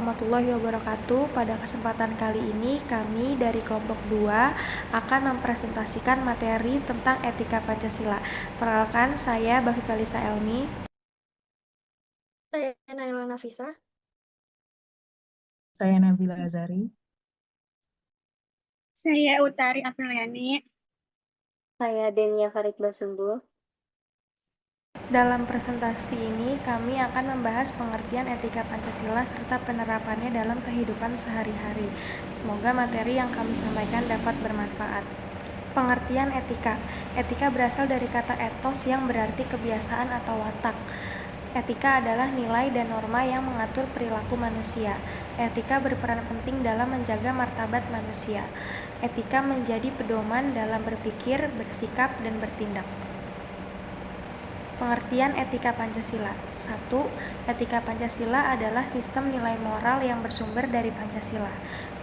warahmatullahi wabarakatuh. Pada kesempatan kali ini kami dari kelompok 2 akan mempresentasikan materi tentang etika Pancasila. Perkenalkan, saya Bafi Felisa Elmi. Saya Naila Nafisa. Saya Nabila Azari. Saya Utari Apriliani. Saya Denia Farid Basumbu. Dalam presentasi ini kami akan membahas pengertian etika Pancasila serta penerapannya dalam kehidupan sehari-hari. Semoga materi yang kami sampaikan dapat bermanfaat. Pengertian etika. Etika berasal dari kata etos yang berarti kebiasaan atau watak. Etika adalah nilai dan norma yang mengatur perilaku manusia. Etika berperan penting dalam menjaga martabat manusia. Etika menjadi pedoman dalam berpikir, bersikap, dan bertindak. Pengertian etika Pancasila. 1. Etika Pancasila adalah sistem nilai moral yang bersumber dari Pancasila.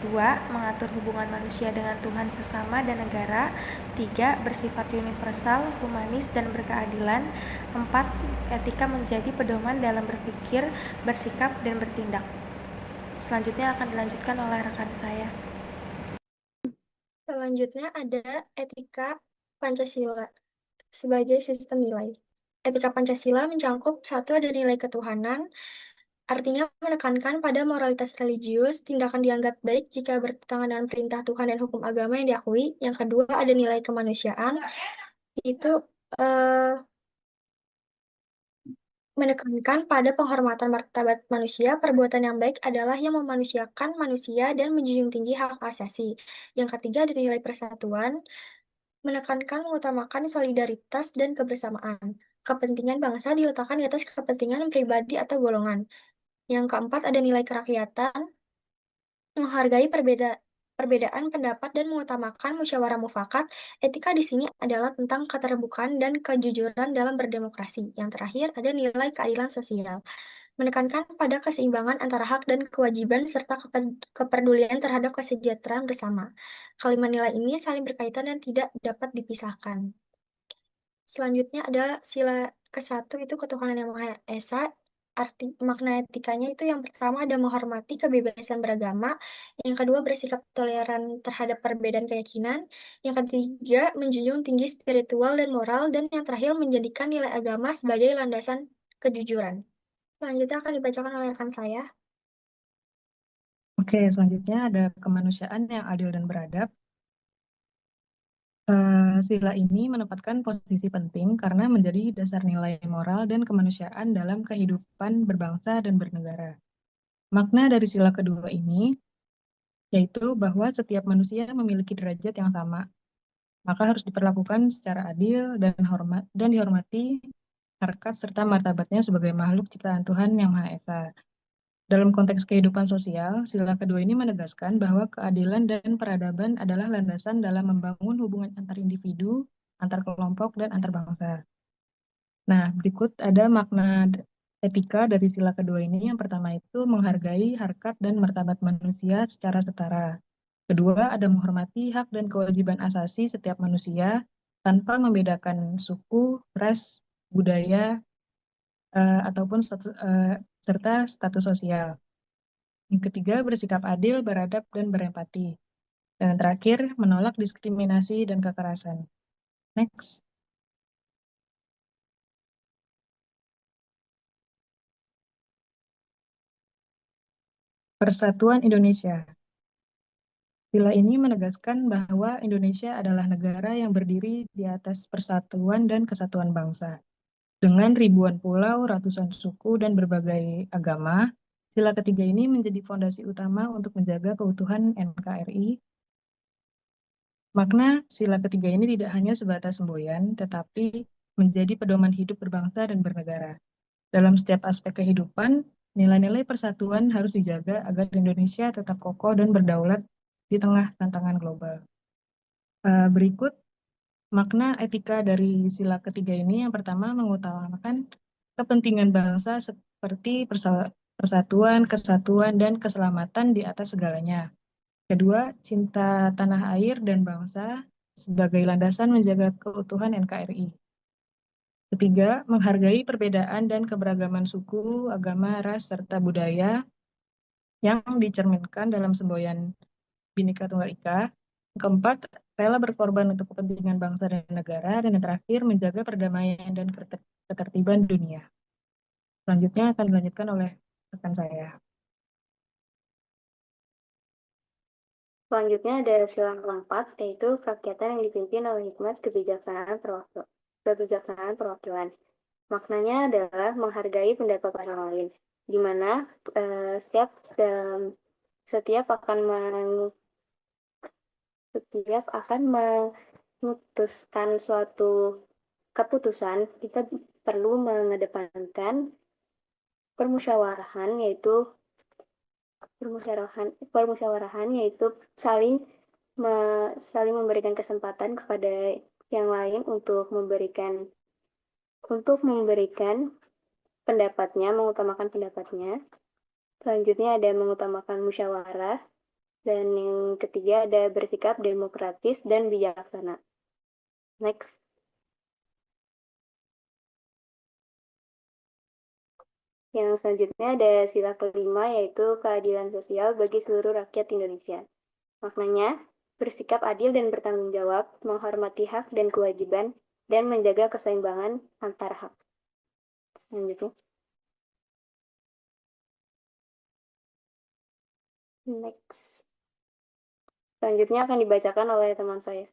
2. Mengatur hubungan manusia dengan Tuhan sesama dan negara. 3. Bersifat universal, humanis, dan berkeadilan. 4. Etika menjadi pedoman dalam berpikir, bersikap, dan bertindak. Selanjutnya akan dilanjutkan oleh rekan saya. Selanjutnya ada etika Pancasila sebagai sistem nilai. Etika Pancasila mencangkup satu ada nilai ketuhanan, artinya menekankan pada moralitas religius, tindakan dianggap baik jika bertentangan dengan perintah Tuhan dan hukum agama yang diakui. Yang kedua ada nilai kemanusiaan, itu menekankan pada penghormatan martabat manusia. Perbuatan yang baik adalah yang memanusiakan manusia dan menjunjung tinggi hak asasi. Yang ketiga ada nilai persatuan, menekankan mengutamakan solidaritas dan kebersamaan. Kepentingan bangsa diletakkan di atas kepentingan pribadi atau golongan. Yang keempat ada nilai kerakyatan, menghargai perbedaan pendapat dan mengutamakan musyawarah mufakat. Etika di sini adalah tentang keterbukaan dan kejujuran dalam berdemokrasi. Yang terakhir ada nilai keadilan sosial, menekankan pada keseimbangan antara hak dan kewajiban serta kepedulian terhadap kesejahteraan bersama. Kelima nilai ini saling berkaitan dan tidak dapat dipisahkan. Selanjutnya ada sila ke-1, itu ketuhanan yang Maha Esa. Arti makna etikanya itu yang pertama ada menghormati kebebasan beragama, yang kedua bersikap toleran terhadap perbedaan keyakinan, yang ketiga menjunjung tinggi spiritual dan moral, dan yang terakhir menjadikan nilai agama sebagai landasan kejujuran. Selanjutnya akan dibacakan oleh rekan saya. Oke, selanjutnya ada kemanusiaan yang adil dan beradab. Sila ini menempatkan posisi penting karena menjadi dasar nilai moral dan kemanusiaan dalam kehidupan berbangsa dan bernegara. Makna dari sila kedua ini yaitu bahwa setiap manusia memiliki derajat yang sama, maka harus diperlakukan secara adil dan dihormati harkat serta martabatnya sebagai makhluk ciptaan Tuhan Yang Maha Esa. Dalam konteks kehidupan sosial, sila kedua ini menegaskan bahwa keadilan dan peradaban adalah landasan dalam membangun hubungan antar individu, antar kelompok, dan antar bangsa. Nah, berikut ada makna etika dari sila kedua ini. Yang pertama itu menghargai harkat dan martabat manusia secara setara. Kedua, ada menghormati hak dan kewajiban asasi setiap manusia tanpa membedakan suku, ras, budaya, ataupun serta status sosial. Yang ketiga, bersikap adil, beradab, dan berempati. Dan yang terakhir, menolak diskriminasi dan kekerasan. Next. Persatuan Indonesia. Sila ini menegaskan bahwa Indonesia adalah negara yang berdiri di atas persatuan dan kesatuan bangsa. Dengan ribuan pulau, ratusan suku, dan berbagai agama, sila ketiga ini menjadi fondasi utama untuk menjaga keutuhan NKRI. Makna sila ketiga ini tidak hanya sebatas semboyan, tetapi menjadi pedoman hidup berbangsa dan bernegara. Dalam setiap aspek kehidupan, nilai-nilai persatuan harus dijaga agar Indonesia tetap kokoh dan berdaulat di tengah tantangan global. Berikut makna etika dari sila ketiga ini. Yang pertama, mengutamakan kepentingan bangsa seperti persatuan, kesatuan, dan keselamatan di atas segalanya. Kedua, cinta tanah air dan bangsa sebagai landasan menjaga keutuhan NKRI. Ketiga, menghargai perbedaan dan keberagaman suku, agama, ras, serta budaya. yang dicerminkan dalam semboyan Bhinneka Tunggal Ika. Yang keempat, rela berkorban untuk kepentingan bangsa dan negara. Dan yang terakhir, menjaga perdamaian dan ketertiban dunia. Selanjutnya akan dilanjutkan oleh rekan saya. Selanjutnya ada sila keempat, yaitu kerakyatan yang dipimpin oleh hikmat kebijaksanaan perwakilan. Maknanya adalah menghargai pendapat orang lain, di mana setiap akan memutuskan suatu keputusan, kita perlu mengedepankan permusyawarahan yaitu saling memberikan kesempatan kepada yang lain untuk memberikan pendapatnya, mengutamakan pendapatnya. Selanjutnya ada mengutamakan musyawarah, dan yang ketiga ada bersikap demokratis dan bijaksana. Next. Yang selanjutnya ada sila kelima, yaitu keadilan sosial bagi seluruh rakyat Indonesia. Maknanya, bersikap adil dan bertanggung jawab, menghormati hak dan kewajiban, dan menjaga keseimbangan antar hak. Selanjutnya. Next. Selanjutnya akan dibacakan oleh teman saya.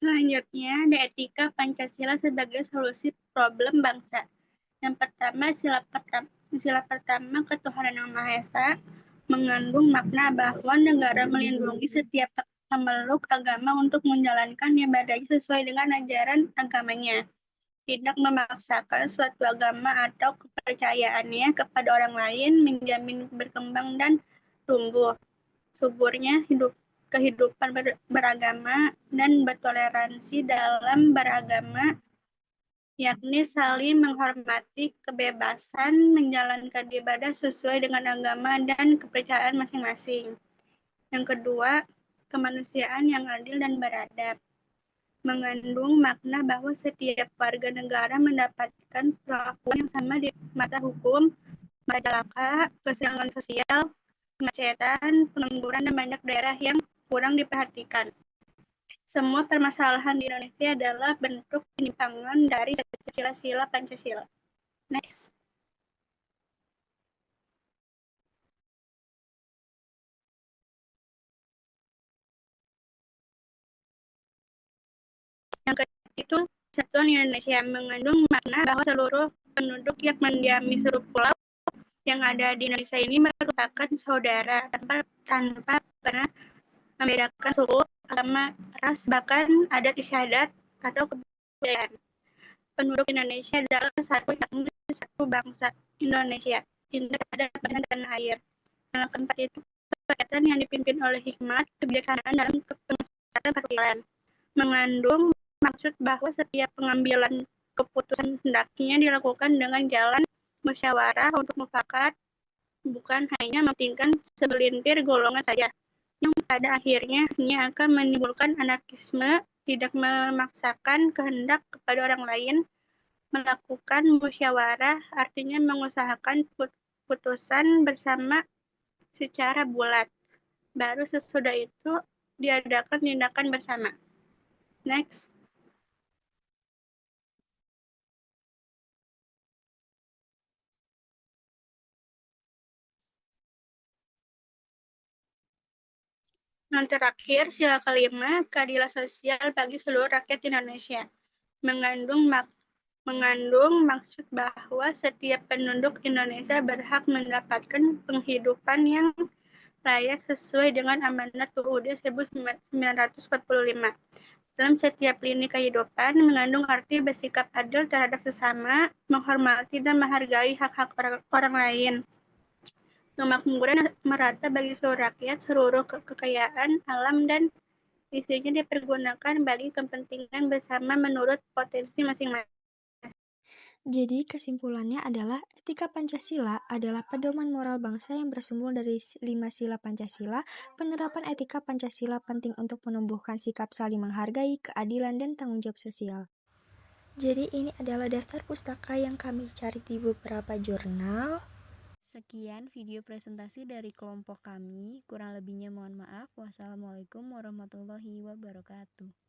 Selanjutnya ada etika Pancasila sebagai solusi problem bangsa. Yang pertama, sila pertama ketuhanan yang Maha Esa mengandung makna bahwa negara melindungi setiap pemeluk agama untuk menjalankan ibadahnya sesuai dengan ajaran agamanya, tidak memaksakan suatu agama atau kepercayaannya kepada orang lain, menjamin berkembang dan tumbuh suburnya kehidupan beragama dan bertoleransi dalam beragama, yakni saling menghormati kebebasan menjalankan ibadah sesuai dengan agama dan kepercayaan masing-masing. Yang kedua, kemanusiaan yang adil dan beradab, mengandung makna bahwa setiap warga negara mendapatkan perlakuan yang sama di mata hukum, majalaka, kesenjangan sosial, kemacetan, pengangguran, dan banyak daerah yang kurang diperhatikan. Semua permasalahan di Indonesia adalah bentuk penyimpangan dari sila Pancasila. Next. Yang ketiga itu Kesatuan Indonesia, mengandung makna bahwa seluruh penduduk yang mendiami seluruh pulau yang ada di Indonesia ini merupakan saudara tanpa pernah membedakan suku, agama, ras, bahkan adat istiadat atau kebudayaan. Penduduk Indonesia adalah satu bangsa Indonesia, cinta terhadap badan dan air. Yang keempat itu kerakyatan yang dipimpin oleh hikmat kebijaksanaan dalam penguasaan perwakilan, mengandung maksud bahwa setiap pengambilan keputusan hendaknya dilakukan dengan jalan musyawarah untuk mufakat, bukan hanya mementingkan segelintir golongan saja, yang pada akhirnya hanya akan menimbulkan anarkisme, tidak memaksakan kehendak kepada orang lain. Melakukan musyawarah artinya mengusahakan putusan bersama secara bulat. Baru sesudah itu diadakan tindakan bersama. Next. Yang terakhir, sila kelima, keadilan sosial bagi seluruh rakyat Indonesia, mengandung maksud bahwa setiap penduduk Indonesia berhak mendapatkan penghidupan yang layak sesuai dengan amanat UUD 1945. Dalam setiap lini kehidupan mengandung arti bersikap adil terhadap sesama, menghormati dan menghargai hak-hak orang lain. Kemakmuran merata bagi seluruh rakyat, seluruh kekayaan alam dan isinya dipergunakan bagi kepentingan bersama menurut potensi masing-masing. Jadi kesimpulannya adalah etika Pancasila adalah pedoman moral bangsa yang bersumber dari 5 sila Pancasila. Penerapan etika Pancasila penting untuk menumbuhkan sikap saling menghargai, keadilan, dan tanggung jawab sosial. Jadi ini adalah daftar pustaka yang kami cari di beberapa jurnal. Sekian video presentasi dari kelompok kami. Kurang lebihnya mohon maaf. Wassalamualaikum warahmatullahi wabarakatuh.